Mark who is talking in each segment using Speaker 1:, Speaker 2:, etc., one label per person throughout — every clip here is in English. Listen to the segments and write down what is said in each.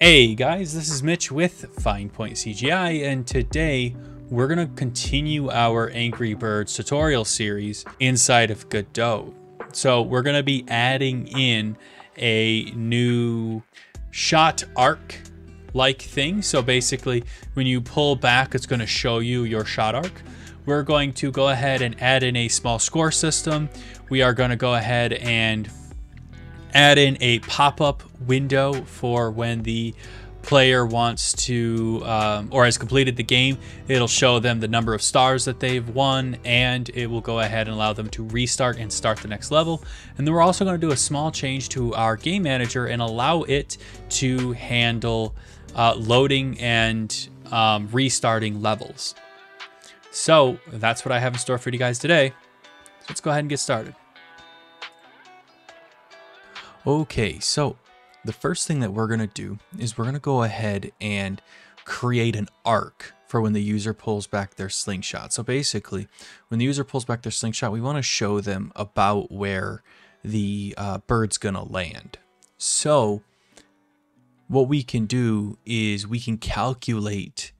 Speaker 1: Hey guys, this is Mitch with Fine Point CGI, and today we're going to continue our Angry Birds tutorial series inside of Godot. So we're going to be adding in a new shot arc like thing. So basically when you pull back, it's going to show you your shot arc. We're going to go ahead and add in a small score system. We are going to go ahead and add in a pop-up window for when the player wants to or has completed the game. It'll show them the number of stars that they've won, and it will go ahead and allow them to restart and start the next level. And then we're also going to do a small change to our game manager and allow it to handle loading and restarting levels. So that's what I have in store for you guys today. So let's go ahead and get started. Okay, so the first thing that we're going to do is we're going to go ahead and create an arc for when the user pulls back their slingshot. So basically, when the user pulls back their slingshot, we want to show them about where the bird's going to land. So what we can do is we can calculate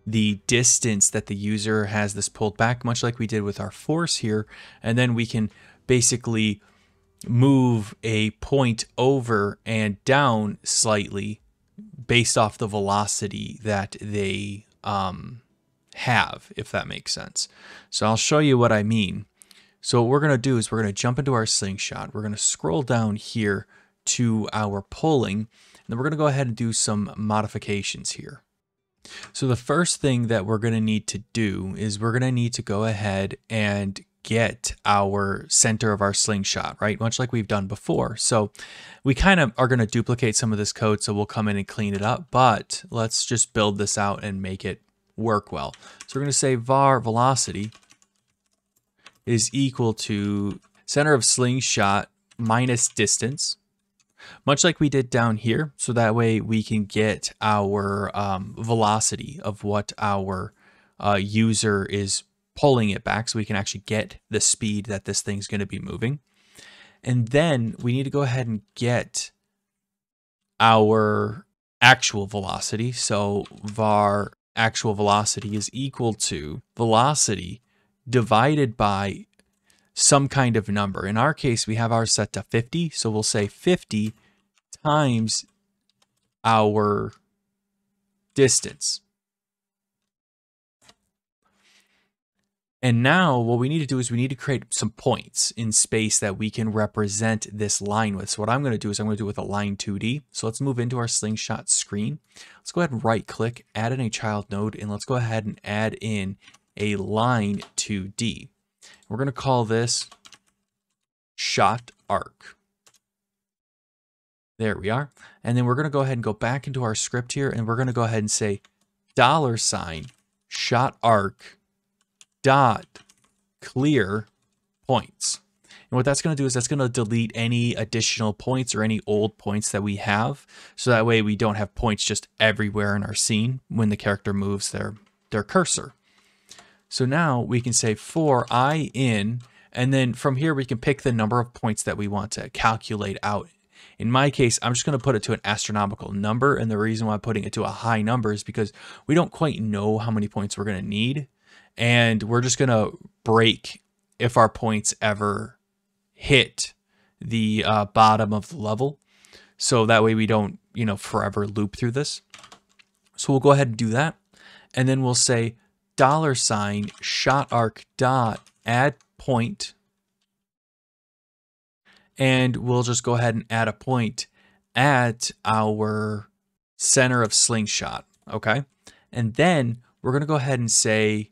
Speaker 1: the distance that the user has this pulled back, much like we did with our force here, and then we can basically move a point over and down slightly based off the velocity that they have, if that makes sense. So I'll show you what I mean. So what we're going to do is we're going to jump into our slingshot. We're going to scroll down here to our pulling, and then we're going to go ahead and do some modifications here. So the first thing that we're going to need to do is we're going to need to go ahead and get our center of our slingshot, right? Much like we've done before. So we kind of are going to duplicate some of this code, so we'll come in and clean it up, but let's just build this out and make it work well. So we're going to say var velocity is equal to center of slingshot minus distance, much like we did down here. So that way we can get our velocity of what our user is pulling it back, so we can actually get the speed that this thing's going to be moving. And then we need to go ahead and get our actual velocity. So var actual velocity is equal to velocity divided by some kind of number. In our case, we have ours set to 50. So we'll say 50 times our distance. And now what we need to do is we need to create some points in space that we can represent this line with. So what I'm going to do is I'm going to do it with a line 2D. So let's move into our slingshot screen. Let's go ahead and right click, add in a child node, and let's go ahead and add in a line 2D. We're going to call this shot arc. There we are. And then we're going to go ahead and go back into our script here, and we're going to go ahead and say $ shot arc dot clear points. And what that's going to do is that's going to delete any additional points or any old points that we have. So that way we don't have points just everywhere in our scene when the character moves their cursor. So now we can say for I in, and then from here we can pick the number of points that we want to calculate out. In my case, I'm just going to put it to an astronomical number. And the reason why I'm putting it to a high number is because we don't quite know how many points we're going to need. And we're just going to break if our points ever hit the bottom of the level. So that way we don't, forever loop through this. So we'll go ahead and do that. And then we'll say $ shot arc dot add point. And we'll just go ahead and add a point at our center of slingshot. Okay. And then we're going to go ahead and say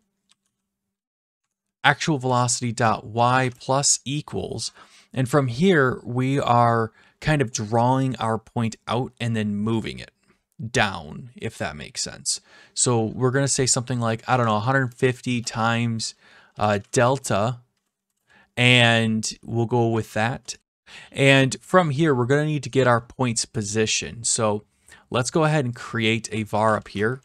Speaker 1: actual velocity dot y plus equals, and from here we are kind of drawing our point out and then moving it down, if that makes sense. So we're going to say something like, I don't know, 150 times delta, and we'll go with that. And from here we're going to need to get our points position. So let's go ahead and create a var up here.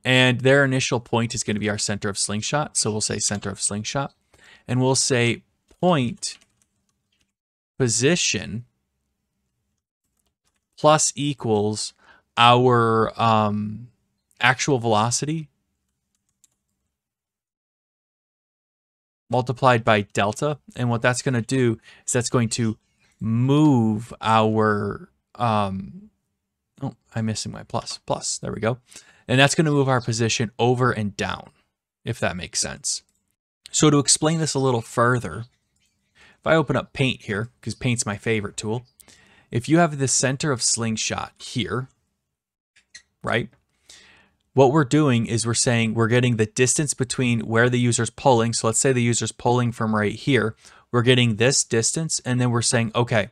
Speaker 1: And their initial point is going to be our center of slingshot. So we'll say center of slingshot. And we'll say point position plus equals our actual velocity multiplied by delta. And what that's going to do is that's going to move our, oh, I'm missing my plus, there we go. And that's going to move our position over and down, if that makes sense. So to explain this a little further, if I open up Paint here, because Paint's my favorite tool, if you have the center of slingshot here, right? What we're doing is we're saying we're getting the distance between where the user's pulling. So let's say the user's pulling from right here. We're getting this distance, and then we're saying, okay,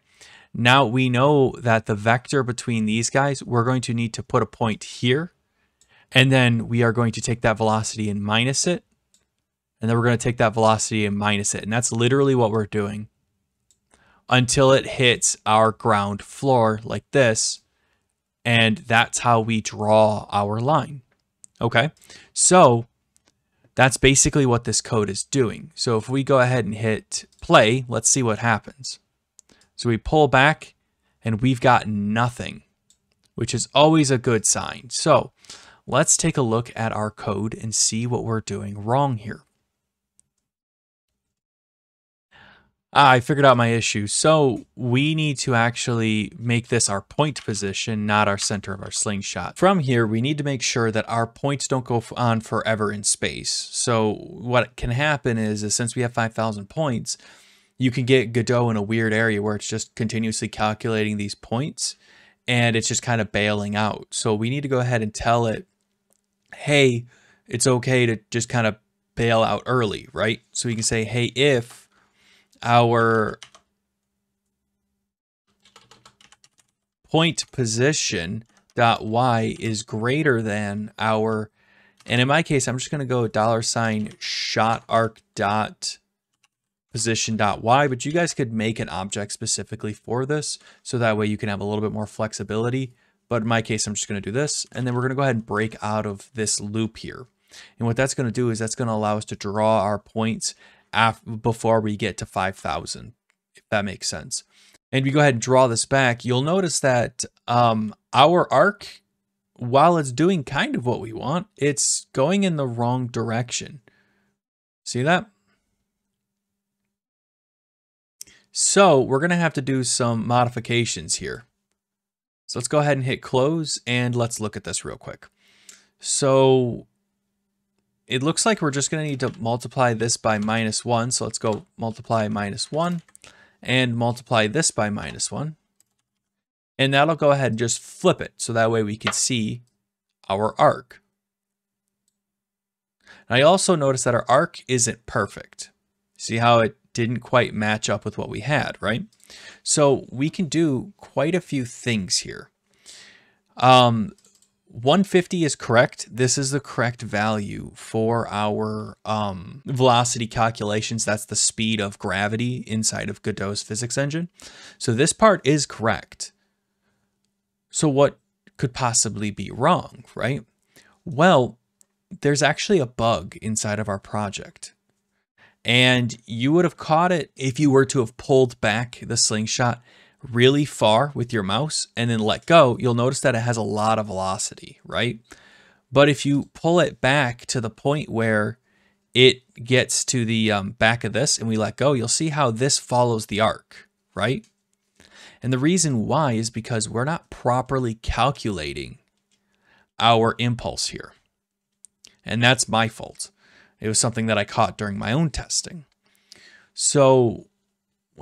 Speaker 1: now we know that the vector between these guys, we're going to need to put a point here, and then we are going to take that velocity and minus it, and then we're going to take that velocity and minus it. And that's literally what we're doing until it hits our ground floor like this. And that's how we draw our line. Okay, so that's basically what this code is doing. So if we go ahead and hit play, let's see what happens. So we pull back and we've got nothing, which is always a good sign. So let's take a look at our code and see what we're doing wrong here. I figured out my issue. So we need to actually make this our point position, not our center of our slingshot. From here, we need to make sure that our points don't go on forever in space. So what can happen is since we have 5,000 points, you can get Godot in a weird area where it's just continuously calculating these points and it's just kind of bailing out. So we need to go ahead and tell it, hey, it's okay to just kind of bail out early, right? So we can say, hey, if our point position dot y is greater than our, and in my case, I'm just going to go $shot arc dot position dot y, but you guys could make an object specifically for this, so that way you can have a little bit more flexibility. But in my case, I'm just going to do this, and then we're going to go ahead and break out of this loop here. And what that's going to do is that's going to allow us to draw our points before we get to 5,000, if that makes sense. And if you go ahead and draw this back, you'll notice that our arc, while it's doing kind of what we want, it's going in the wrong direction. See that? So we're going to have to do some modifications here. So let's go ahead and hit close and let's look at this real quick. So it looks like we're just going to need to multiply this by -1. So let's go multiply -1 and multiply this by -1. And that'll go ahead and just flip it. So that way we can see our arc. And I also noticed that our arc isn't perfect. See how it didn't quite match up with what we had, right? So we can do quite a few things here. 150 is correct. This is the correct value for our velocity calculations. That's the speed of gravity inside of Godot's physics engine. So this part is correct. So what could possibly be wrong, right? Well, there's actually a bug inside of our project. And you would have caught it if you were to have pulled back the slingshot really far with your mouse and then let go. You'll notice that it has a lot of velocity, right? But if you pull it back to the point where it gets to the back of this and we let go, you'll see how this follows the arc, right? And the reason why is because we're not properly calculating our impulse here. And that's my fault. It was something that I caught during my own testing. So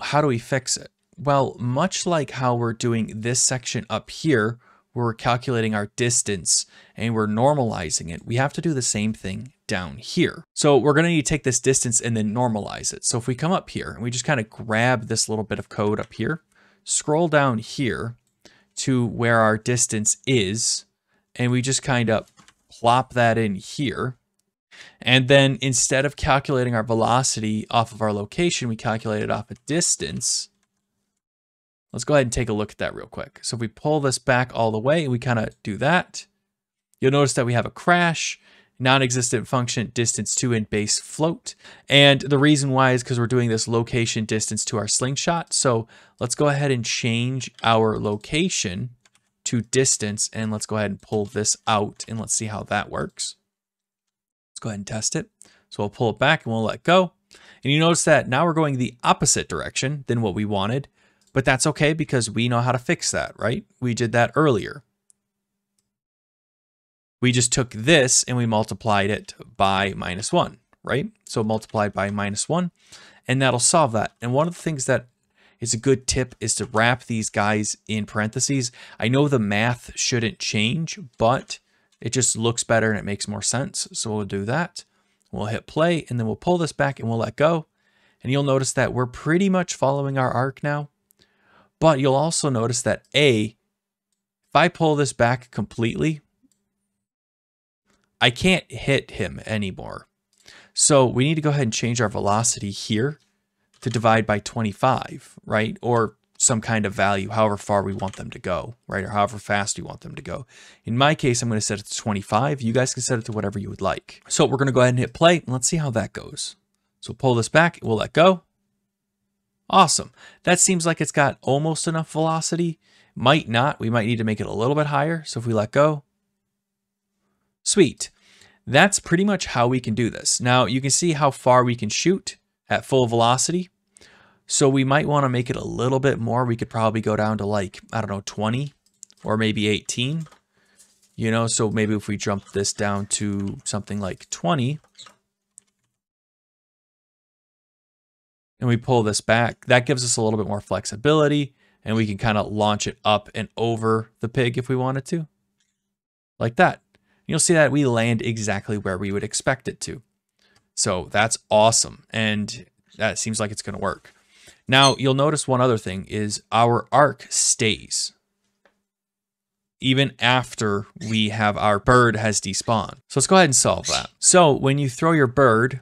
Speaker 1: how do we fix it? Well, much like how we're doing this section up here, where we're calculating our distance and we're normalizing it, we have to do the same thing down here. So we're going to need to take this distance and then normalize it. So if we come up here and we just kind of grab this little bit of code up here, scroll down here to where our distance is, and we just kind of plop that in here. And then instead of calculating our velocity off of our location, we calculate it off a distance. Let's go ahead and take a look at that real quick. So if we pull this back all the way, we kind of do that. You'll notice that we have a crash. non-existent function distance to in base float. And the reason why is because we're doing this location distance to our slingshot. So let's go ahead and change our location to distance, and let's go ahead and pull this out, and let's see how that works. Let's go ahead and test it. So we'll pull it back and we'll let go. And you notice that now we're going the opposite direction than what we wanted, but that's okay because we know how to fix that, right? We did that earlier. We just took this and we multiplied it by -1, right? So multiplied by -1, and that'll solve that. And one of the things that is a good tip is to wrap these guys in parentheses. I know the math shouldn't change, but it just looks better and it makes more sense. So we'll do that. We'll hit play, and then we'll pull this back and we'll let go. And you'll notice that we're pretty much following our arc now. But you'll also notice that if I pull this back completely, I can't hit him anymore. So we need to go ahead and change our velocity here to divide by 25, right? Or some kind of value, however far we want them to go, right? Or however fast we want them to go. In my case, I'm going to set it to 25. You guys can set it to whatever you would like. So we're going to go ahead and hit play, and let's see how that goes. So pull this back, we'll let go. Awesome. That seems like it's got almost enough velocity. Might not. We might need to make it a little bit higher. So if we let go, sweet. That's pretty much how we can do this. Now you can see how far we can shoot at full velocity. So we might want to make it a little bit more. We could probably go down to like, I don't know, 20 or maybe 18. You know, so maybe if we jump this down to something like 20 and we pull this back, that gives us a little bit more flexibility, and we can kind of launch it up and over the pig if we wanted to, like that. You'll see that we land exactly where we would expect it to. So that's awesome. And that seems like it's going to work. Now you'll notice one other thing is our arc stays even after we have our bird has despawned. So let's go ahead and solve that. So when you throw your bird,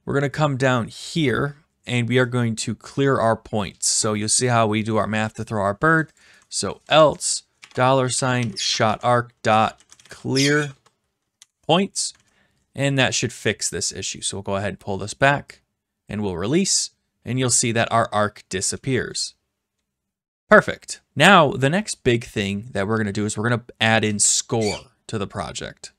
Speaker 1: we're going to come down here and we are going to clear our points. So you'll see how we do our math to throw our bird. So else $shotarc.clear points, and that should fix this issue. So we'll go ahead and pull this back and we'll release, and you'll see that our arc disappears. Perfect. Now, the next big thing that we're going to do is we're going to add in score to the project.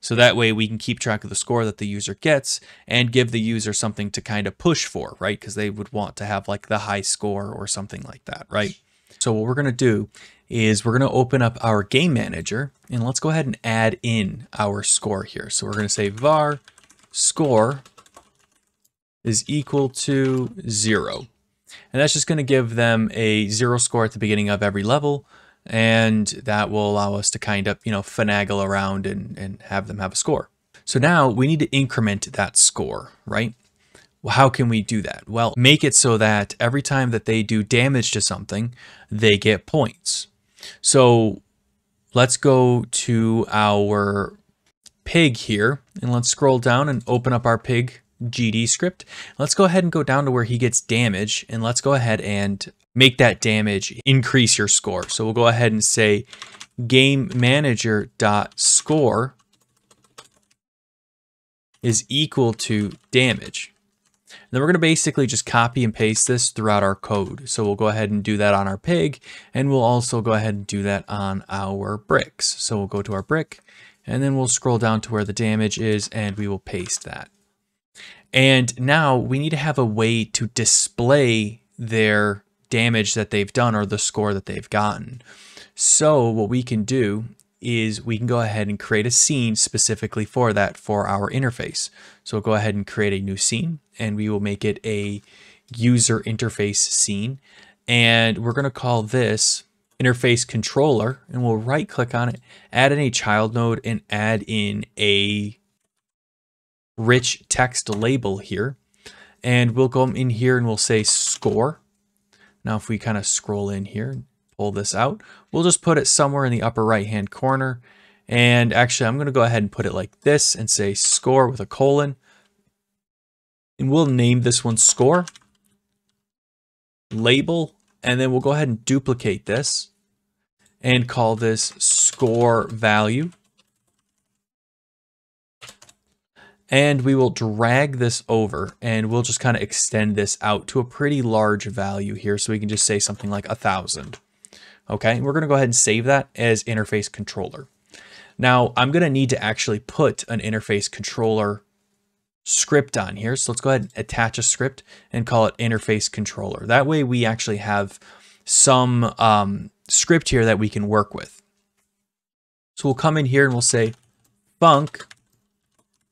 Speaker 1: So that way we can keep track of the score that the user gets and give the user something to kind of push for, right? Because they would want to have like the high score or something like that, right? So what we're going to do is we're going to open up our game manager, and let's go ahead and add in our score here. So we're going to say var score is equal to 0. And that's just going to give them a 0 score at the beginning of every level. And that will allow us to kind of, finagle around and have them have a score. So now we need to increment that score, right? Well, how can we do that? Well, make it so that every time that they do damage to something, they get points. So let's go to our pig here, and let's scroll down and open up our pig GD script. Let's go ahead and go down to where he gets damage, and let's go ahead and make that damage increase your score. So we'll go ahead and say game manager dot score is equal to damage. And then we're going to basically just copy and paste this throughout our code. So we'll go ahead and do that on our pig, and we'll also go ahead and do that on our bricks. So we'll go to our brick, and then we'll scroll down to where the damage is, and we will paste that. And now we need to have a way to display their damage that they've done or the score that they've gotten. So what we can do is we can go ahead and create a scene specifically for that for our interface. So we'll go ahead and create a new scene, and we will make it a user interface scene. And we're going to call this interface controller, and we'll right click on it, add in a child node, and add in a rich text label here. And we'll go in here and we'll say score. Now if we kind of scroll in here and pull this out, we'll just put it somewhere in the upper right hand corner. And actually I'm going to go ahead and put it like this and say score with a colon. And we'll name this one score label. And then we'll go ahead and duplicate this and call this score value. And we will drag this over and we'll just kind of extend this out to a pretty large value here. So we can just say something like 1,000. Okay, we're going to go ahead and save that as interface controller. Now I'm going to need to actually put an interface controller script on here. So let's go ahead and attach a script and call it interface controller. That way we actually have some script here that we can work with. So we'll come in here and we'll say func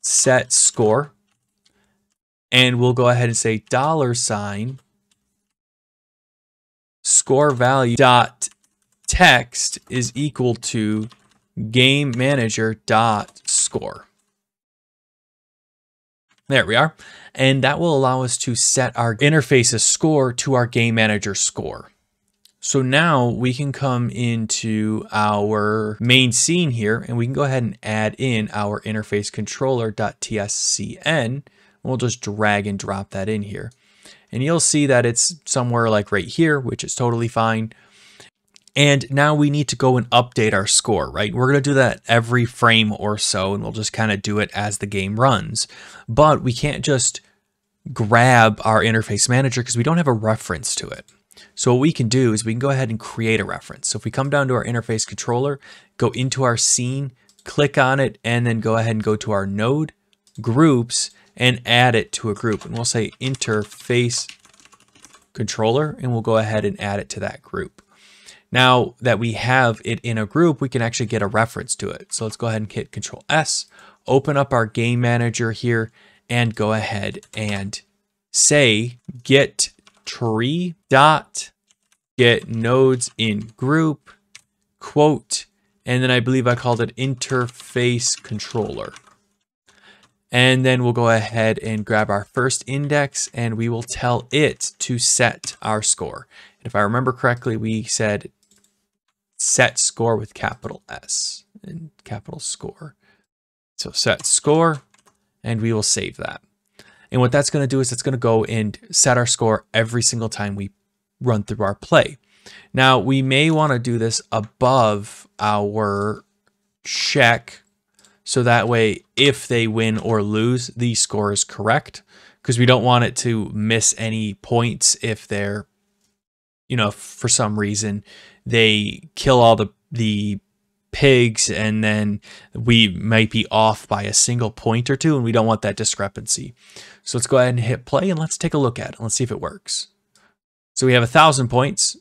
Speaker 1: set score, and we'll go ahead and say $ score value dot text is equal to game manager dot score. There we are. And that will allow us to set our interface's score to our game manager score. So now we can come into our main scene here and we can go ahead and add in our interface controller.tscn. We'll just drag and drop that in here. And you'll see that it's somewhere like right here, which is totally fine. And now we need to go and update our score, right? We're going to do that every frame or so, and we'll just kind of do it as the game runs. But we can't just grab our interface manager because we don't have a reference to it. So what we can do is we can go ahead and create a reference. So if we come down to our interface controller, go into our scene, click on it, and then go ahead and go to our node, groups, and add it to a group. And we'll say interface controller, and we'll go ahead and add it to that group. Now that we have it in a group, we can actually get a reference to it. So let's go ahead and hit Control S, open up our game manager here, and go ahead and say get tree dot get nodes in group quote, and then I believe I called it interface controller. And then we'll go ahead and grab our first index and we will tell it to set our score. And if I remember correctly, we said set score with capital S and capital score. So set score, and we will save that. And what that's going to do is it's going to go and set our score every single time we run through our play. Now we may want to do this above our check, so that way if they win or lose, the score is correct, because we don't want it to miss any points if they're, you know, for some reason they kill all the pigs and then we might be off by a single point or two, and we don't want that discrepancy. So let's go ahead and hit play and let's take a look at it. Let's see if it works. So we have 1,000 points.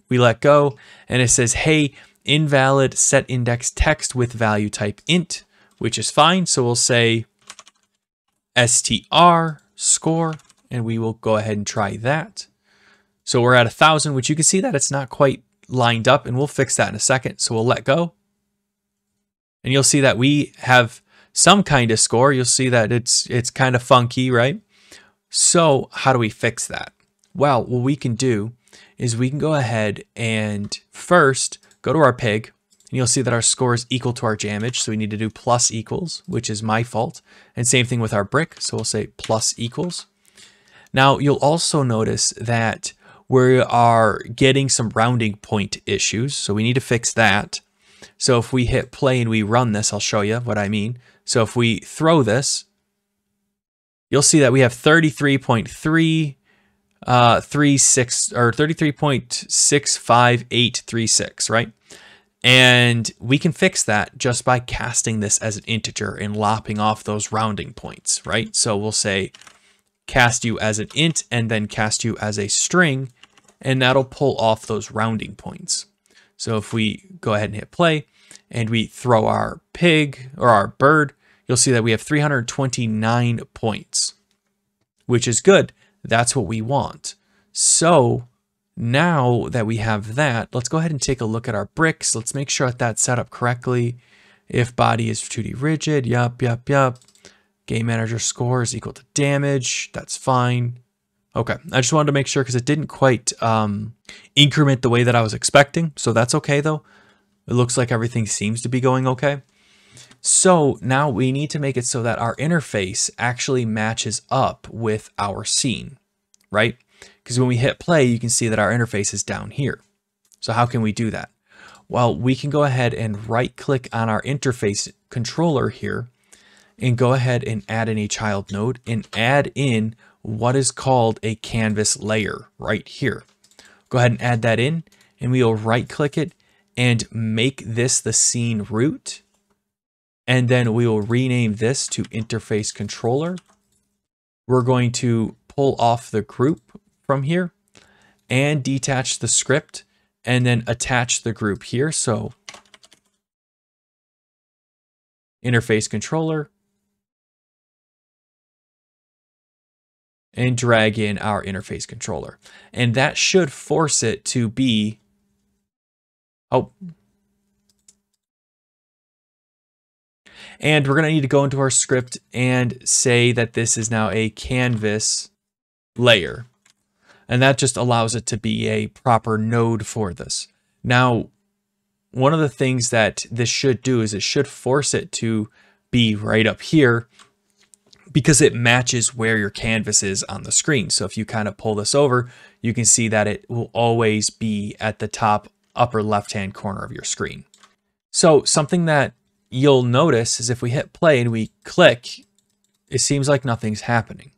Speaker 1: We let go and it says, hey, invalid set index text with value type int, which is fine. So we'll say str score, and we will go ahead and try that. So we're at 1,000, which you can see that it's not quite lined up, and we'll fix that in a second. So we'll let go. And you'll see that we have some kind of score. You'll see that it's kind of funky, right? So how do we fix that? Well, what we can do is we can go ahead and first go to our pig, and you'll see that our score is equal to our damage. So we need to do plus equals, which is my fault. And same thing with our brick. So we'll say plus equals. Now you'll also notice that we are getting some rounding point issues. So we need to fix that. So if we hit play and we run this, I'll show you what I mean. So if we throw this, you'll see that we have 33.336 or 33.65836, right? And we can fix that just by casting this as an integer and lopping off those rounding points, right? So we'll say cast you as an int and then cast you as a string, and that'll pull off those rounding points. So if we go ahead and hit play and we throw our pig or our bird, you'll see that we have 329 points, which is good. That's what we want. So now that we have that, let's go ahead and take a look at our bricks. Let's make sure that that's set up correctly. If body is 2D rigid, yup. Game manager score is equal to damage. That's fine. Okay, I just wanted to make sure because it didn't quite increment the way that I was expecting. So that's okay though. It looks like everything seems to be going okay. So now we need to make it so that our interface actually matches up with our scene, right? Because when we hit play, you can see that our interface is down here. So how can we do that? Well, we can go ahead and right click on our interface controller here, and go ahead and add in a child node and add in what is called a canvas layer right here. Go ahead and add that in, and we will right click it and make this the scene root. And then we will rename this to interface controller. We're going to pull off the group from here and detach the script and then attach the group here. So interface controller, and drag in our interface controller. And that should force it to be, and we're going to need to go into our script and say that this is now a canvas layer. And that just allows it to be a proper node for this. Now, one of the things that this should do is it should force it to be right up here because it matches where your canvas is on the screen. So if you kind of pull this over, you can see that it will always be at the top upper left-hand corner of your screen. So something that you'll notice is if we hit play and we click, it seems like nothing's happening.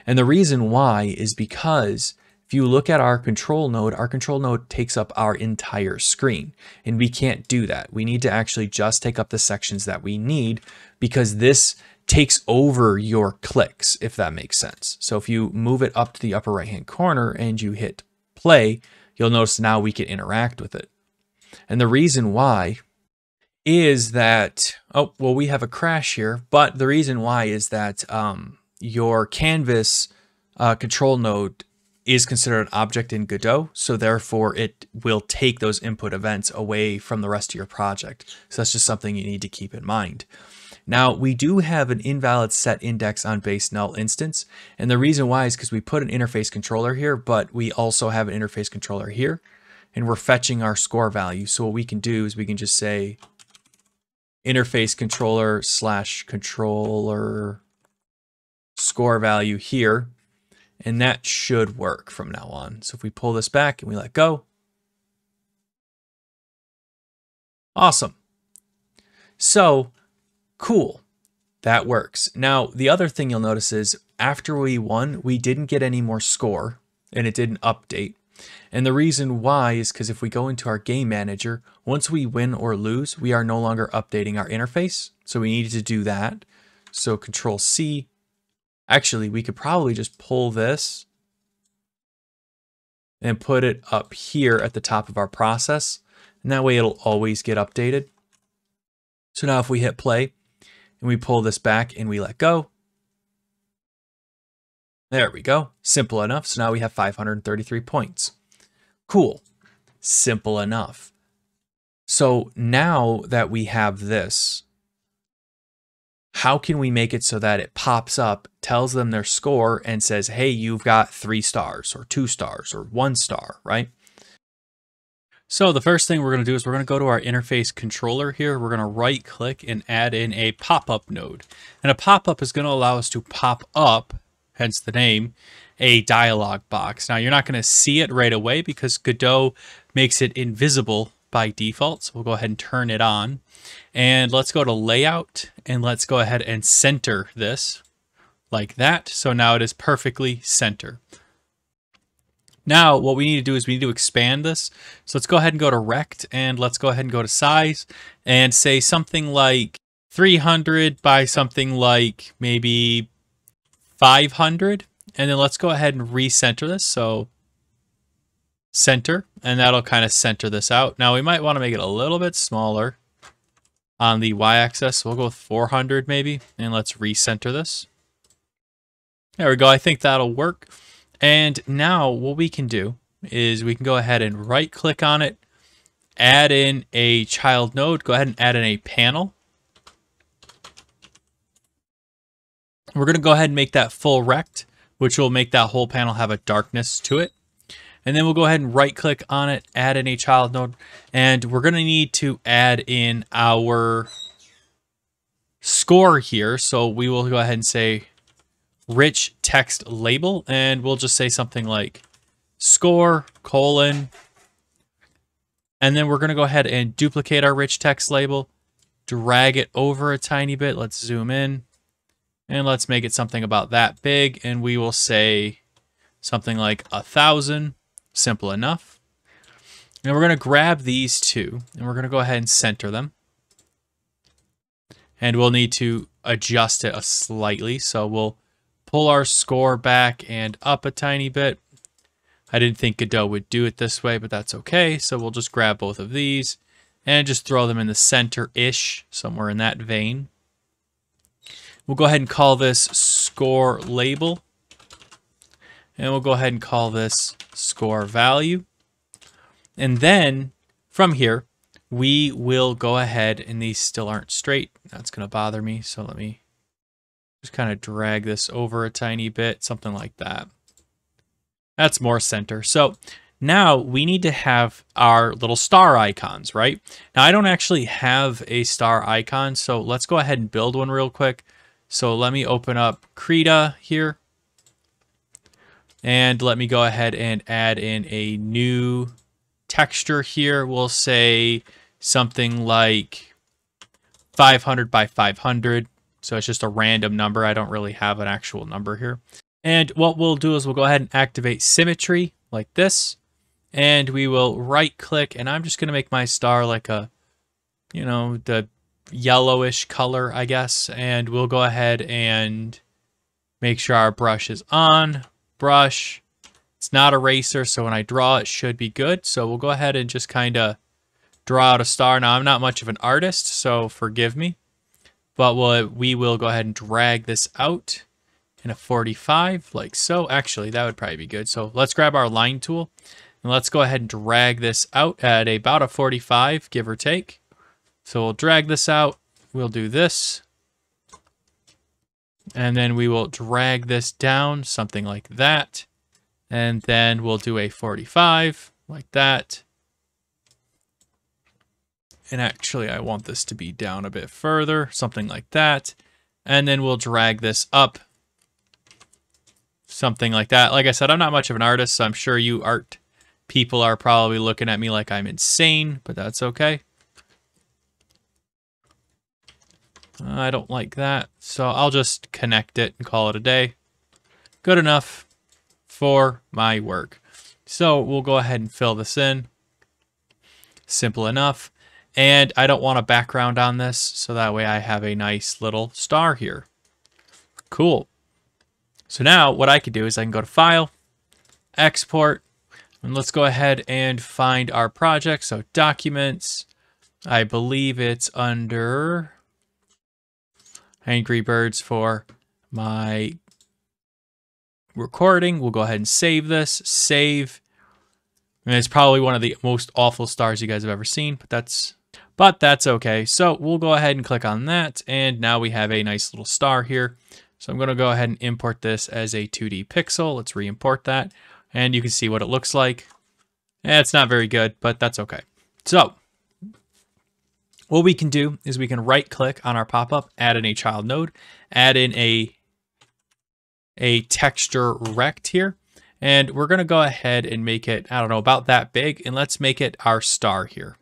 Speaker 1: And the reason why is because if you look at our control node takes up our entire screen, and we can't do that. We need to actually just take up the sections that we need because this takes over your clicks, if that makes sense. So if you move it up to the upper right-hand corner and you hit play, you'll notice now we can interact with it. And the reason why is that, oh, well, we have a crash here, but the reason why is that your canvas control node is considered an object in Godot, so therefore it will take those input events away from the rest of your project. So that's just something you need to keep in mind. Now, we do have an invalid set index on base null instance, and the reason why is because we put an interface controller here, but we also have an interface controller here, and we're fetching our score value. So what we can do is we can just say interface controller / controller score value here, and that should work from now on. So if we pull this back and we let go, awesome. So cool, that works. Now, the other thing you'll notice is after we won, we didn't get any more score and it didn't update. And the reason why is because if we go into our game manager, once we win or lose, we are no longer updating our interface. So we needed to do that. So Control C. Actually, we could probably just pull this and put it up here at the top of our process. And that way it'll always get updated. So now if we hit play and we pull this back and we let go, there we go. Simple enough. So now we have 533 points. Cool. Simple enough. So now that we have this, how can we make it so that it pops up, tells them their score, and says, hey, you've got 3 stars or 2 stars or 1 star, right? So the first thing we're going to do is we're going to go to our interface controller here. We're going to right click and add in a pop-up node. And a pop-up is going to allow us to pop up, hence the name, a dialog box. Now you're not going to see it right away because Godot makes it invisible by default. So we'll go ahead and turn it on. And let's go to layout and let's go ahead and center this like that. So now it is perfectly center. Now what we need to do is we need to expand this. So let's go ahead and go to rect and let's go ahead and go to size and say something like 300 by something like maybe 500. And then let's go ahead and recenter this. So center, and that'll kind of center this out. Now we might want to make it a little bit smaller on the y-axis. So we'll go with 400 maybe, and let's recenter this. There we go. I think that'll work. And now what we can do is we can go ahead and right click on it, add in a child node, go ahead and add in a panel. We're going to go ahead and make that full rect, which will make that whole panel have a darkness to it. And then we'll go ahead and right click on it, add in a child node, and we're going to need to add in our score here. So we will go ahead and say rich text label, and we'll just say something like score : and then we're going to go ahead and duplicate our rich text label, drag it over a tiny bit. Let's zoom in. And let's make it something about that big. And we will say something like 1,000. Simple enough. And we're going to grab these two and we're going to go ahead and center them. And we'll need to adjust it slightly. So we'll pull our score back and up a tiny bit. I didn't think Godot would do it this way, but that's okay. So we'll just grab both of these and just throw them in the center-ish, somewhere in that vein. We'll go ahead and call this score label. And we'll go ahead and call this score value. And then from here, we will go ahead, and these still aren't straight. That's going to bother me. So let me just kind of drag this over a tiny bit, something like that. That's more center. So now we need to have our little star icons, right? Now I don't actually have a star icon, so let's go ahead and build one real quick. So let me open up Krita here. And let me go ahead and add in a new texture here. We'll say something like 500 by 500. So it's just a random number. I don't really have an actual number here. And what we'll do is we'll go ahead and activate symmetry like this. And we will right click, and I'm just going to make my star like a, you know, the yellowish color, I guess. And we'll go ahead and make sure our brush is on. Brush. It's not eraser, so when I draw it should be good. So we'll go ahead and just kind of draw out a star. Now I'm not much of an artist, so forgive me. But we will go ahead and drag this out in a 45 like so. Actually, that would probably be good. So let's grab our line tool and let's go ahead and drag this out at about a 45, give or take. So we'll drag this out. We'll do this. And then we will drag this down, something like that. And then we'll do a 45 like that. And actually, I want this to be down a bit further, something like that. And then we'll drag this up, something like that. Like I said, I'm not much of an artist, so I'm sure you art people are probably looking at me like I'm insane, but that's okay. I don't like that, so I'll just connect it and call it a day. Good enough for my work. So we'll go ahead and fill this in. Simple enough. And I don't want a background on this, so that way I have a nice little star here. Cool. So now what I could do is I can go to File, Export, and let's go ahead and find our project. So Documents, I believe it's under Angry Birds for my recording. We'll go ahead and save this. Save. And it's probably one of the most awful stars you guys have ever seen, but that's okay. So we'll go ahead and click on that. And now we have a nice little star here. So I'm going to go ahead and import this as a 2D pixel. Let's re-import that. And you can see what it looks like. It's not very good, but that's okay. So what we can do is we can right click on our pop-up, add in a child node, add in a texture rect here. And we're going to go ahead and make it, I don't know, about that big. And let's make it our star here.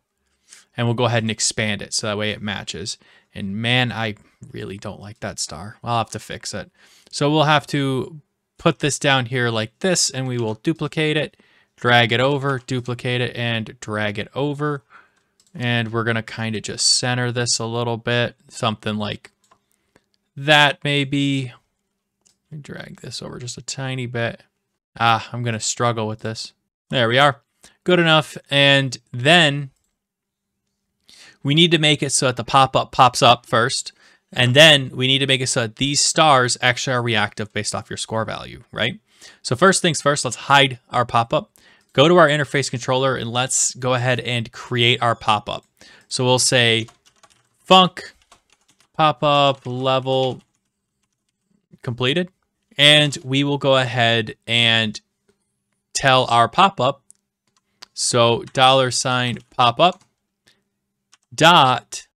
Speaker 1: And we'll go ahead and expand it so that way it matches. And man, I really don't like that star. I'll have to fix it. So we'll have to put this down here like this, and we will duplicate it, drag it over, duplicate it, and drag it over. And we're going to kind of just center this a little bit, something like that maybe. Let me drag this over just a tiny bit. I'm going to struggle with this. There we are. Good enough. And then we need to make it so that the pop-up pops up first. And then we need to make it so that these stars actually are reactive based off your score value, right? So first things first, let's hide our pop-up. Go to our interface controller and let's go ahead and create our pop-up. So we'll say func pop-up level completed. And we will go ahead and tell our pop-up. So $pop-up dot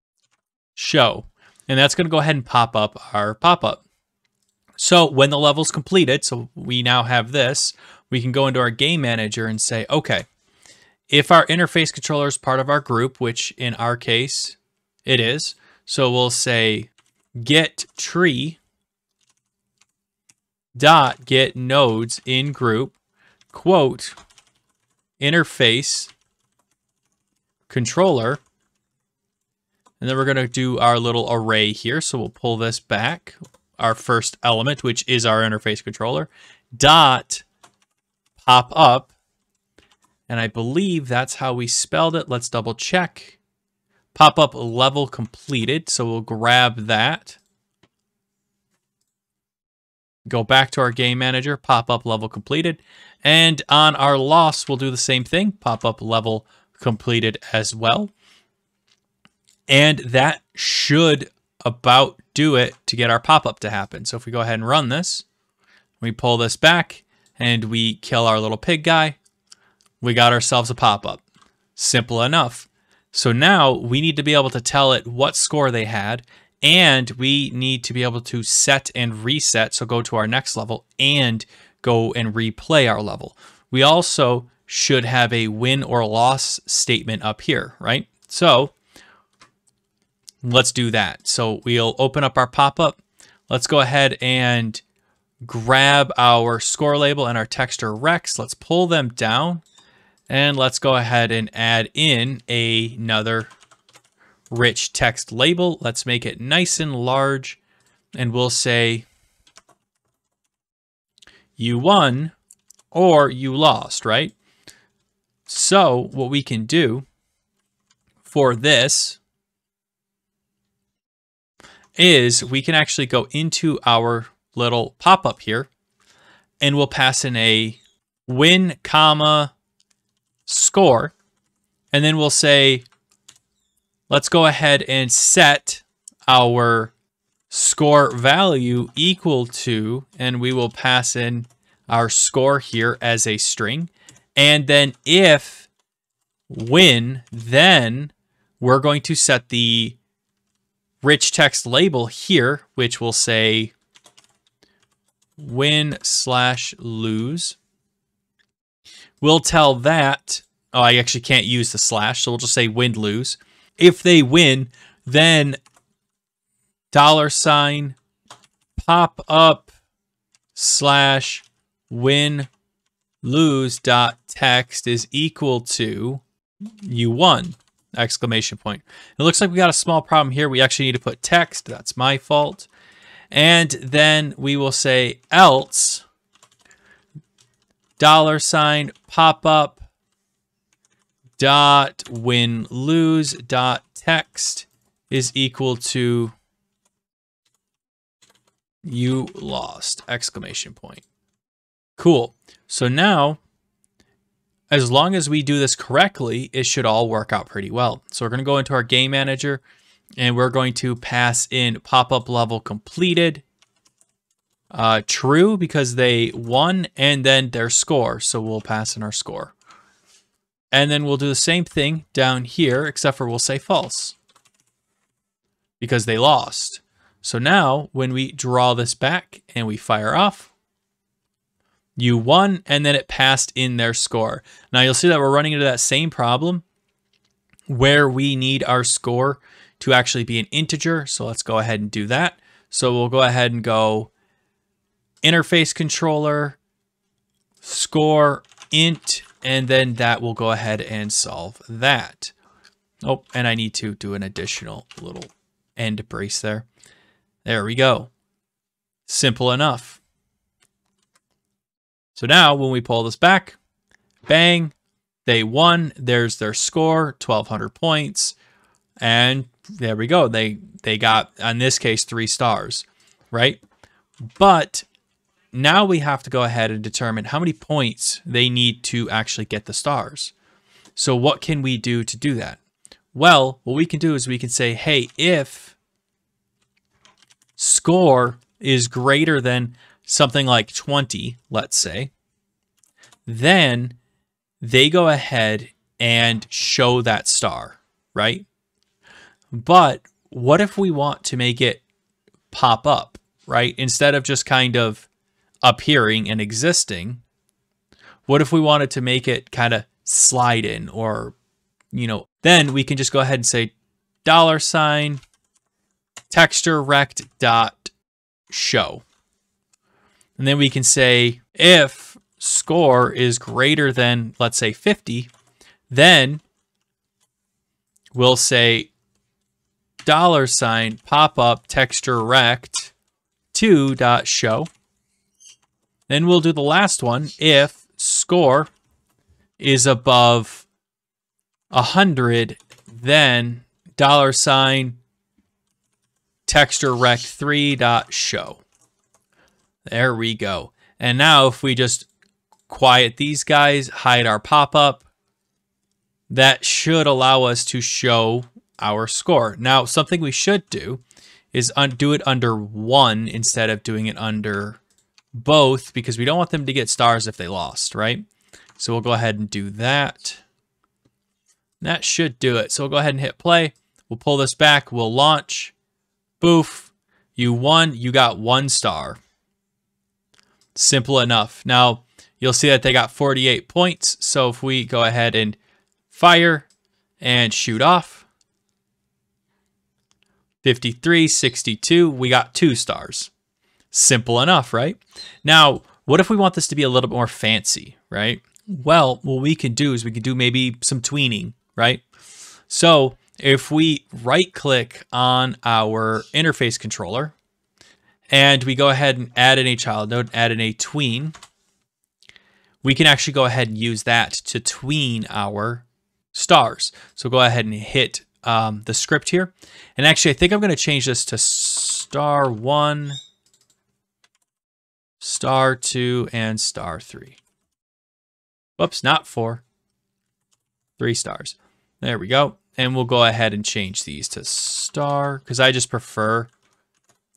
Speaker 1: show. And that's going to go ahead and pop up our pop-up. So when the level's completed, so we now have this, we can go into our game manager and say, okay, if our interface controller is part of our group, which in our case it is, so we'll say get tree dot get nodes in group, quote, interface controller. And then we're going to do our little array here. So we'll pull this back, our first element, which is our interface controller, dot pop up. And I believe that's how we spelled it. Let's double check. Pop up level completed. So we'll grab that. Go back to our game manager, pop up level completed. And on our loss, we'll do the same thing, pop up level completed as well. And that should about do it to get our pop-up to happen. So if we go ahead and run this, we pull this back and we kill our little pig guy, we got ourselves a pop-up. Simple enough. So now we need to be able to tell it what score they had, and we need to be able to set and reset. So go to our next level and go and replay our level. We also should have a win or loss statement up here, right? So let's do that. So we'll open up our pop-up. Let's go ahead and grab our score label and our texture recs. Let's pull them down. And let's go ahead and add in another rich text label. Let's make it nice and large. And we'll say you won or you lost, right? So what we can do for this is we can actually go into our little pop-up here and we'll pass in a win, comma, score. And then we'll say, let's go ahead and set our score value equal to, and we will pass in our score here as a string. And then if win, then we're going to set the rich text label here, which will say win/lose. We'll tell that, oh, I actually can't use the slash, so we'll just say win/lose. If they win, then $ pop up /win lose dot text is equal to you won, exclamation point. It looks like we got a small problem here. We actually need to put text. That's my fault. And then we will say else $pop up dot win lose dot text is equal to you lost, exclamation point. Cool. So now, as long as we do this correctly, it should all work out pretty well. So we're going to go into our game manager and we're going to pass in pop-up level completed, true because they won, and then their score. So we'll pass in our score. And then we'll do the same thing down here, except for we'll say false because they lost. So now when we draw this back and we fire off, you won, and then it passed in their score. Now you'll see that we're running into that same problem where we need our score to actually be an integer. So let's go ahead and do that. So we'll go ahead and go interface controller, score int, and then that will go ahead and solve that. Oh, and I need to do an additional little end brace there. There we go. Simple enough. So now when we pull this back, bang, they won. There's their score, 1,200 points. And there we go. They got, in this case, 3 stars, right? But now we have to go ahead and determine how many points they need to actually get the stars. So what can we do to do that? Well, what we can do is we can say, hey, if score is greater than something like 20, let's say, then they go ahead and show that star, right? But what if we want to make it pop up, right? Instead of just kind of appearing and existing, what if we wanted to make it kind of slide in, or, you know, then we can just go ahead and say $texture rect dot show. And then we can say if score is greater than, let's say, 50, then we'll say $popup texture rect 2.show. Then we'll do the last one. If score is above 100, then $texture rect 3.show. There we go. And now if we just quiet these guys, hide our pop-up, that should allow us to show our score. Now, something we should do is do it under 1 instead of doing it under both, because we don't want them to get stars if they lost, right? So we'll go ahead and do that. That should do it. So we'll go ahead and hit play. We'll pull this back. We'll launch. Boof. You won. You got 1 star. Simple enough. Now, you'll see that they got 48 points. So if we go ahead and fire and shoot off, 53, 62, we got 2 stars. Simple enough, right? Now, what if we want this to be a little bit more fancy, right? Well, what we can do is we can do maybe some tweening, right? So if we right-click on our interface controller and we go ahead and add in a child node, add in a tween, we can actually go ahead and use that to tween our stars. So go ahead and hit the script here. And actually, I think I'm going to change this to star 1, star 2, and star 3. Whoops, not 4. 3 stars. There we go. And we'll go ahead and change these to star, because I just prefer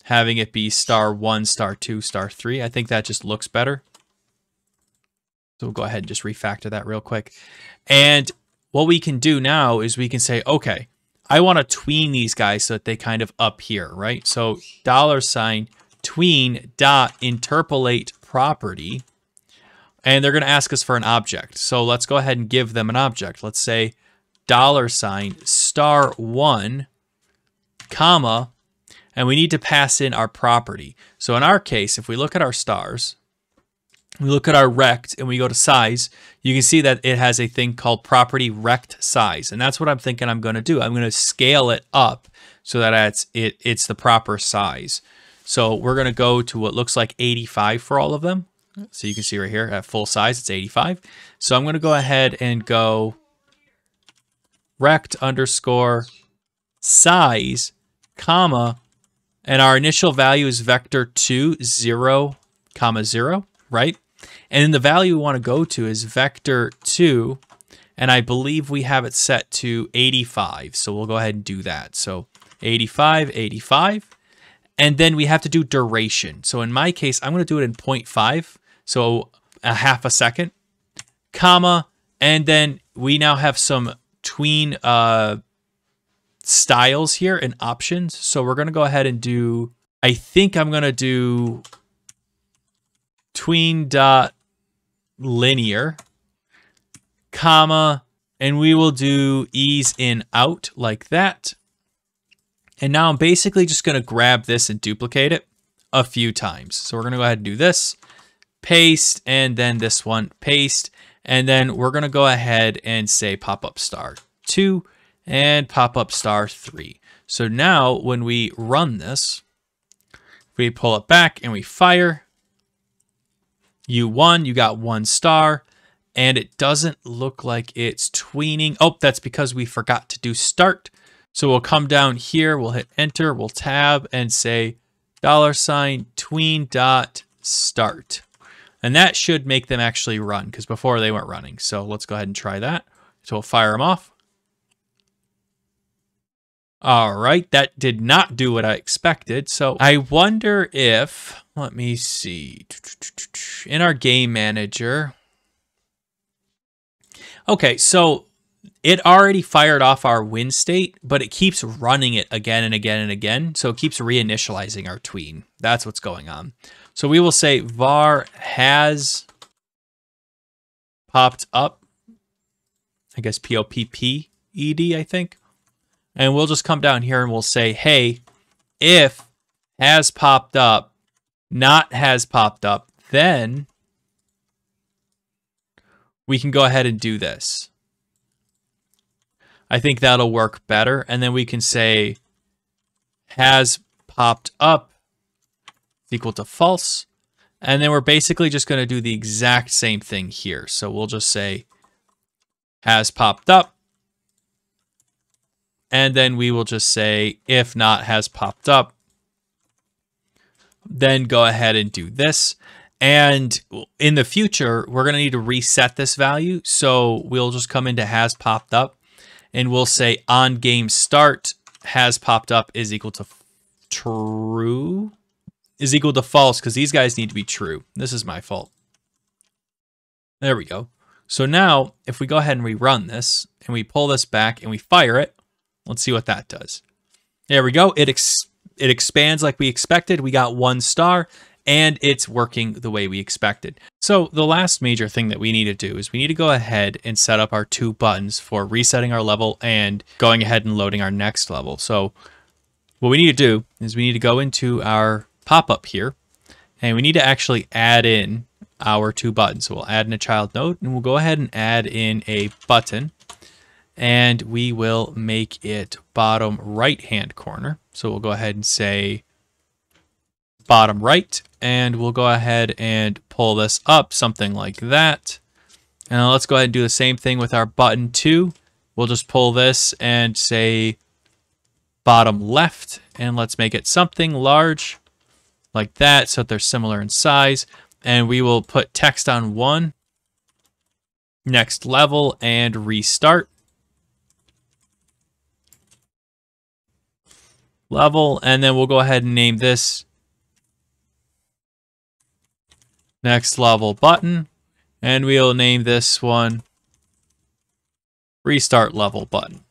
Speaker 1: having it be star 1, star 2, star 3. I think that just looks better. So we'll go ahead and just refactor that real quick. And what we can do now is we can say, okay, I want to tween these guys so that they kind of up here, right? So $tween.interpolate property. And they're going to ask us for an object. So let's go ahead and give them an object. Let's say star 1, comma, and we need to pass in our property. So in our case, if we look at our stars, we look at our rect and we go to size, you can see that it has a thing called property rect size. And that's what I'm thinking I'm going to do. I'm going to scale it up so that it's the proper size. So we're going to go to what looks like 85 for all of them. So you can see right here at full size, it's 85. So I'm going to go ahead and go rect underscore size, comma, and our initial value is vector 2, 0, comma 0, right? And then the value we want to go to is vector 2, and I believe we have it set to 85. So we'll go ahead and do that. So 85, 85. And then we have to do duration. So in my case, I'm going to do it in 0.5. So a half a second, comma, and then we now have some tween styles here and options. So we're going to go ahead and do, I think I'm going to do tween.linear, comma, and we will do ease in out like that. And now I'm basically just going to grab this and duplicate it a few times. So we're going to go ahead and do this, paste, and then this one, paste. And then we're going to go ahead and say pop-up star 2 and pop-up star 3. So now when we run this, we pull it back and we fire, you won, you got 1 star, and it doesn't look like it's tweening. Oh, that's because we forgot to do start. So we'll come down here, we'll hit enter, we'll tab and say $tween.start. And that should make them actually run, because before they weren't running. So let's go ahead and try that. So we'll fire them off. All right, that did not do what I expected. So I wonder if, let me see, in our game manager. Okay, so it already fired off our win state, but it keeps running it again and again and again. So it keeps reinitializing our tween. That's what's going on. So we will say var has popped up. I guess P-O-P-P-E-D, I think. And we'll just come down here and we'll say, hey, if has popped up, not has popped up, then we can go ahead and do this. I think that'll work better. And then we can say has popped up is equal to false. And then we're basically just going to do the exact same thing here. So we'll just say has popped up. And then we will just say if not has popped up. Then go ahead and do this. And in the future, we're going to need to reset this value. So we'll just come into has popped up and we'll say on game start has popped up is equal to true, is equal to false, because these guys need to be true. This is my fault. There we go. So now if we go ahead and rerun this and we pull this back and we fire it, let's see what that does. There we go. It expands like we expected. We got 1 star. And it's working the way we expected. So the last major thing that we need to do is we need to go ahead and set up our 2 buttons for resetting our level and going ahead and loading our next level. So what we need to do is we need to go into our pop-up here, and we need to actually add in our 2 buttons. So we'll add in a child node, and we'll go ahead and add in a button, and we will make it bottom right-hand corner. So we'll go ahead and say bottom right, and we'll go ahead and pull this up something like that. And let's go ahead and do the same thing with our button 2. We'll just pull this and say bottom left, and let's make it something large like that so that they're similar in size. And we will put text on 1, next level, and restart level. And then we'll go ahead and name this next level button, and we'll name this one restart level button.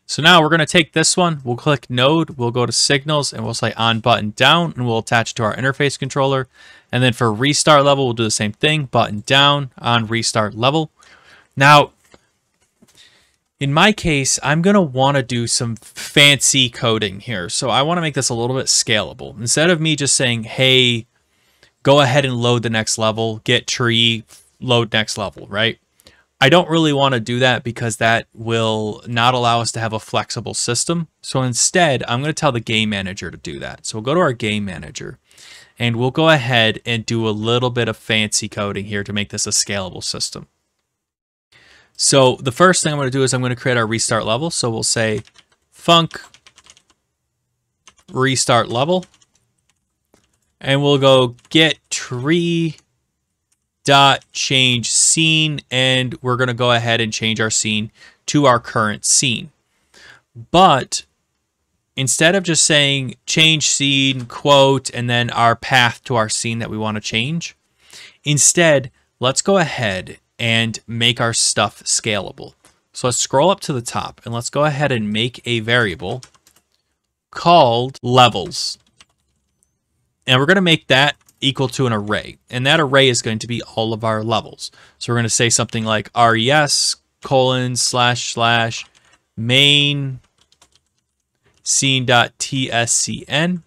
Speaker 1: So now we're going to take this one, we'll click node, we'll go to signals, and we'll say on button down, and we'll attach it to our interface controller. And then for restart level, we'll do the same thing, button down on restart level. Now, in my case, I'm going to want to do some fancy coding here. So I want to make this a little bit scalable. Instead of me just saying, hey, go ahead and load the next level, get tree, load next level, right? I don't really want to do that because that will not allow us to have a flexible system. So instead, I'm going to tell the game manager to do that. So we'll go to our game manager and we'll go ahead and do a little bit of fancy coding here to make this a scalable system. So the first thing I'm going to do is I'm going to create our restart level. So we'll say func restart level. And we'll go get tree dot change scene, and we're going to go ahead and change our scene to our current scene. But instead of just saying change scene, quote, and then our path to our scene that we want to change, instead, let's go ahead and make our stuff scalable. So let's scroll up to the top and let's go ahead and make a variable called levels. And we're going to make that equal to an array. And that array is going to be all of our levels. So we're going to say something like res colon / main scene.tscn.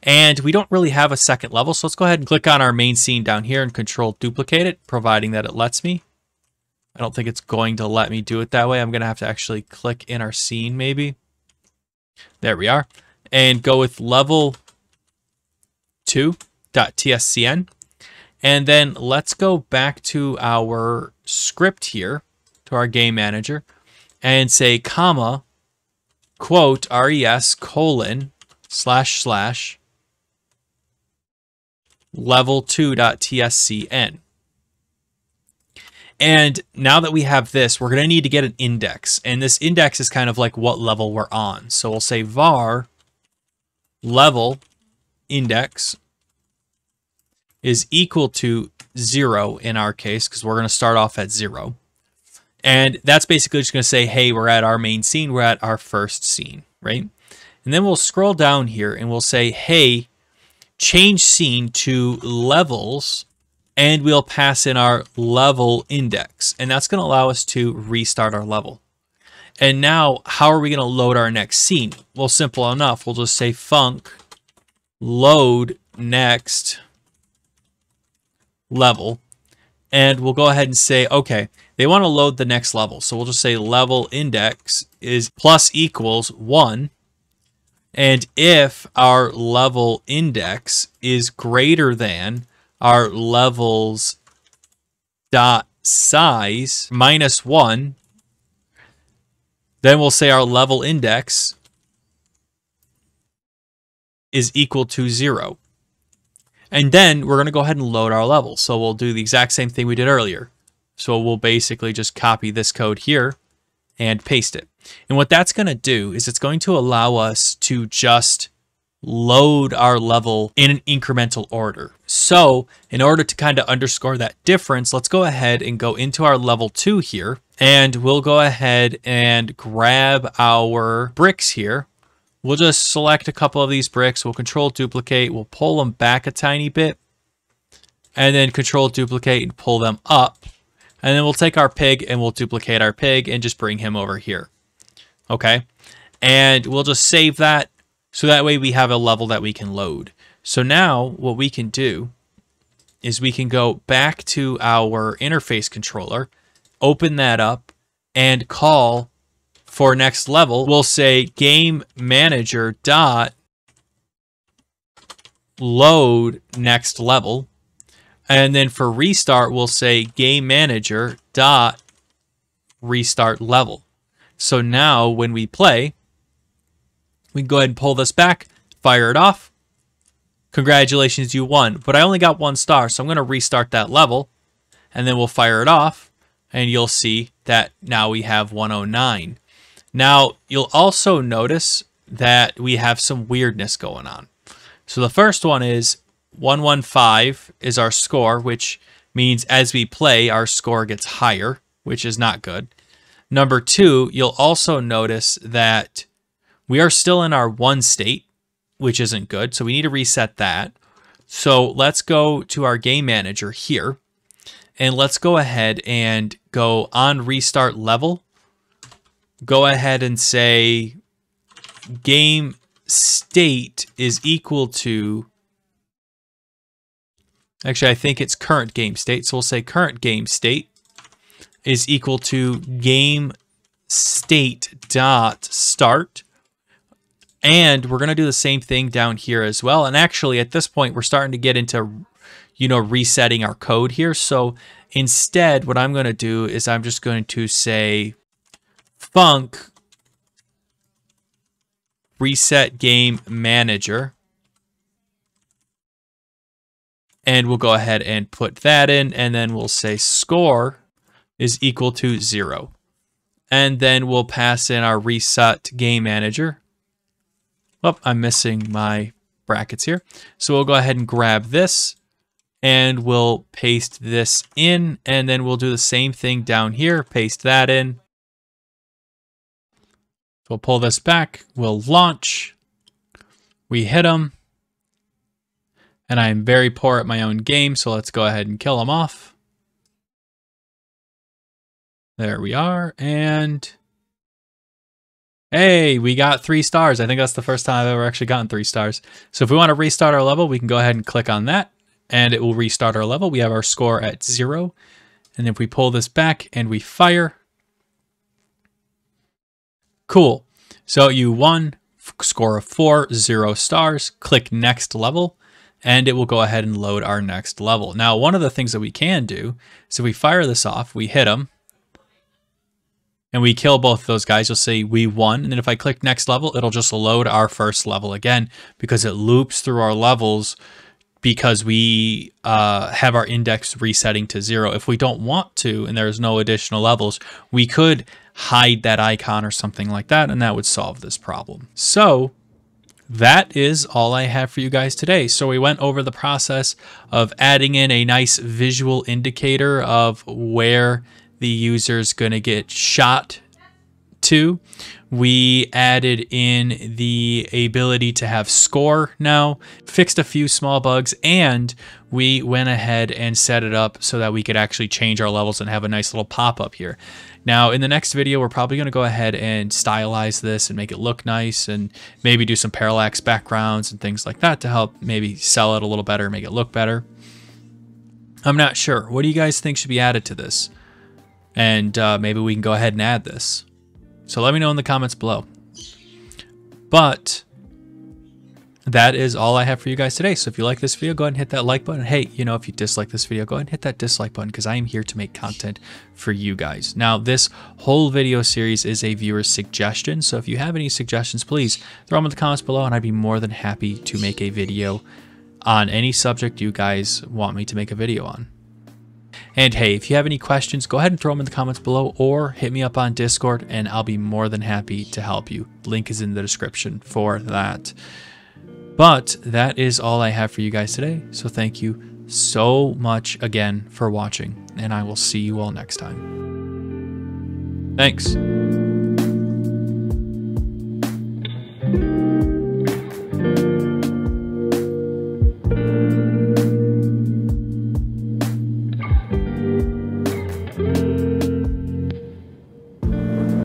Speaker 1: And we don't really have a second level. So let's go ahead and click on our main scene down here and control duplicate it, providing that it lets me. I don't think it's going to let me do it that way. I'm going to have to actually click in our scene maybe. There we are. And go with level 2.tscn. And then let's go back to our script here, to our game manager, and say comma, quote, res colon / level 2.tscn. And now that we have this, we're going to need to get an index. And this index is kind of like what level we're on. So we'll say var level index is equal to 0 in our case, because we're going to start off at 0. And that's basically just going to say, hey, we're at our main scene. We're at our first scene, right? And then we'll scroll down here and we'll say, hey, change scene to levels, and we'll pass in our level index. And that's going to allow us to restart our level. And now, how are we going to load our next scene? Well, simple enough. We'll just say func load next level. And we'll go ahead and say, okay, they want to load the next level. So we'll just say level index is plus equals 1. And if our level index is greater than our levels dot size minus 1, then we'll say our level index is equal to 0. And then we're going to go ahead and load our level. So we'll do the exact same thing we did earlier. So we'll basically just copy this code here and paste it. And what that's going to do is it's going to allow us to just load our level in an incremental order. So in order to kind of underscore that difference, let's go ahead and go into our level 2 here. And we'll go ahead and grab our bricks here. We'll just select a couple of these bricks. We'll control duplicate. We'll pull them back a tiny bit. And then control duplicate and pull them up. And then we'll take our pig and we'll duplicate our pig and just bring him over here. Okay. And we'll just save that. So that way we have a level that we can load. So now what we can do is we can go back to our interface controller, open that up, and call for next level. We'll say game manager dot load next level. And then for restart, we'll say game manager dot restart level. So now when we play, we can go ahead and pull this back, fire it off. Congratulations, you won. But I only got 1 star, so I'm going to restart that level. And then we'll fire it off. And you'll see that now we have 109. Now, you'll also notice that we have some weirdness going on. So the first one is 115 is our score, which means as we play, our score gets higher, which is not good. Number 2, you'll also notice that we are still in our 1 state, which isn't good. So we need to reset that. So let's go to our game manager here. And let's go ahead and go on restart level. Go ahead and say game state is equal to, actually, I think it's current game state. So we'll say current game state is equal to game state dot start. And we're going to do the same thing down here as well. And actually, at this point, we're starting to get into, resetting our code here. So instead, what I'm going to do is I'm just going to say func reset game manager. And we'll go ahead and put that in. And then we'll say score is equal to 0. And then we'll pass in our reset game manager. Oh, I'm missing my brackets here. So we'll go ahead and grab this and we'll paste this in, and then we'll do the same thing down here, paste that in. We'll pull this back, we'll launch, we hit them, and I'm very poor at my own game, so let's go ahead and kill them off. There we are, and hey, we got 3 stars. I think that's the first time I've ever actually gotten 3 stars. So if we want to restart our level, we can go ahead and click on that, and it will restart our level. We have our score at 0. And if we pull this back and we fire, cool. So you won, score of 4, 0 stars. Click next level, and it will go ahead and load our next level. Now, one of the things that we can do, so we fire this off, we hit them, and we kill both of those guys, you'll see we won. And then if I click next level, it'll just load our first level again because it loops through our levels because we have our index resetting to 0. If we don't want to and there's no additional levels, we could hide that icon or something like that, and that would solve this problem. So that is all I have for you guys today. So we went over the process of adding in a nice visual indicator of where the user's going to get shot to. We added in the ability to have score now, fixed a few small bugs, and we went ahead and set it up so that we could actually change our levels and have a nice little pop-up here. Now, in the next video, we're probably going to go ahead and stylize this and make it look nice and maybe do some parallax backgrounds and things like that to help maybe sell it a little better, make it look better. I'm not sure. What do you guys think should be added to this? And maybe we can go ahead and add this. So let me know in the comments below. But that is all I have for you guys today. So if you like this video, go ahead and hit that like button. Hey, you know, if you dislike this video, go ahead and hit that dislike button because I am here to make content for you guys. Now, this whole video series is a viewer's suggestion. So if you have any suggestions, please throw them in the comments below and I'd be more than happy to make a video on any subject you guys want me to make a video on. And hey, if you have any questions, go ahead and throw them in the comments below or hit me up on Discord and I'll be more than happy to help you. Link is in the description for that. But that is all I have for you guys today. So thank you so much again for watching and I will see you all next time. Thanks.